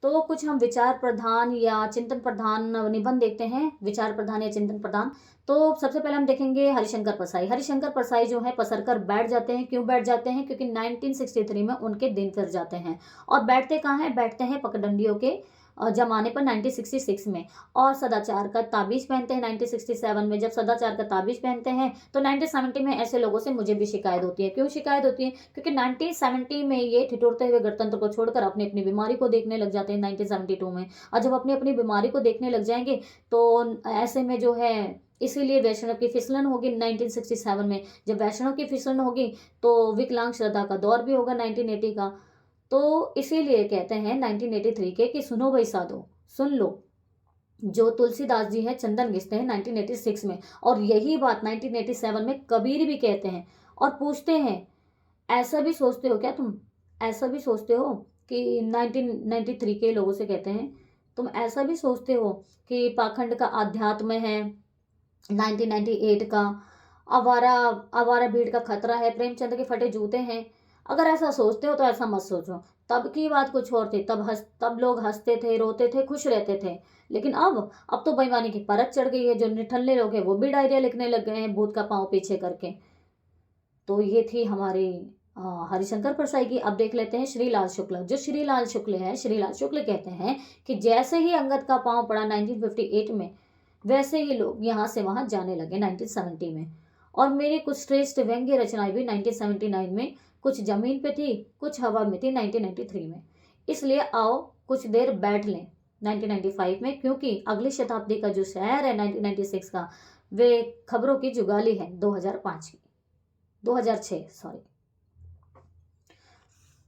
तो कुछ हम विचार प्रधान या चिंतन प्रधान निबंध देखते हैं, विचार प्रधान या चिंतन प्रधान। तो सबसे पहले हम देखेंगे हरिशंकर परसाई। हरिशंकर परसाई जो है पसर कर बैठ जाते हैं। क्यों बैठ जाते हैं? क्योंकि 1963 में उनके दिन फिर जाते हैं। और बैठते कहाँ हैं? बैठते हैं पगडंडियों के जमाने पर 1966 में। और सदाचार का ताबीज पहनते हैं 1967 में। जब सदाचार का ताबीज पहनते हैं तो 1970 में ऐसे लोगों से मुझे भी शिकायत होती है। क्यों शिकायत होती है? क्योंकि 1970 में ये ठिठुरते हुए गणतंत्र को छोड़कर अपनी अपनी बीमारी को देखने लग जाते हैं 1972 में। और जब अपनी अपनी बीमारी को देखने लग जाएंगे तो ऐसे में जो है, इसीलिए वैष्णव की फिसलन होगी 1967 में। जब वैष्णव की फिसलन होगी तो विकलांग श्रद्धा का दौर भी होगा 1980 का। तो इसीलिए कहते हैं 1983 के कि सुनो भाई साधो, सुन लो, जो तुलसीदास जी हैं चंदन घिसते हैं 1986 में। और यही बात 1987 में कबीर भी कहते हैं। और पूछते हैं, ऐसा भी सोचते हो क्या तुम? ऐसा भी सोचते हो कि 1993 के लोगों से कहते हैं, तुम ऐसा भी सोचते हो कि पाखंड का आध्यात्म है 1998 का, आवारा आवारा भीड़ का खतरा है, प्रेमचंद के फटे जूते हैं? अगर ऐसा सोचते हो तो ऐसा मत सोचो। तब की बात कुछ और थी। तब लोग हंसते थे, रोते थे, खुश रहते थे। लेकिन अब तो बेईमानी की परत चढ़ गई है। जो निठल्ले लोग हैं वो भी डायरिया लिखने लग गए हैं भूत का पांव पीछे करके। तो ये थी हमारी हरिशंकर परसाई की। अब देख लेते हैं श्रीलाल शुक्ल। जो श्रीलाल शुक्ल है, श्रीलाल शुक्ल कहते हैं कि जैसे ही अंगद का पांव पड़ा 1958 में, वैसे ही लोग यहाँ से वहां जाने लगे 1970 में। और मेरी कुछ श्रेष्ठ व्यंग्य रचनाएं भी 1979 में, कुछ जमीन पे थी, कुछ हवा में थी 1993 में। इसलिए आओ कुछ देर बैठ लें 1995 में, क्योंकि अगली शताब्दी का जो शहर है 1996 का, वे खबरों की जुगाली है 2005 की, 2006 सॉरी।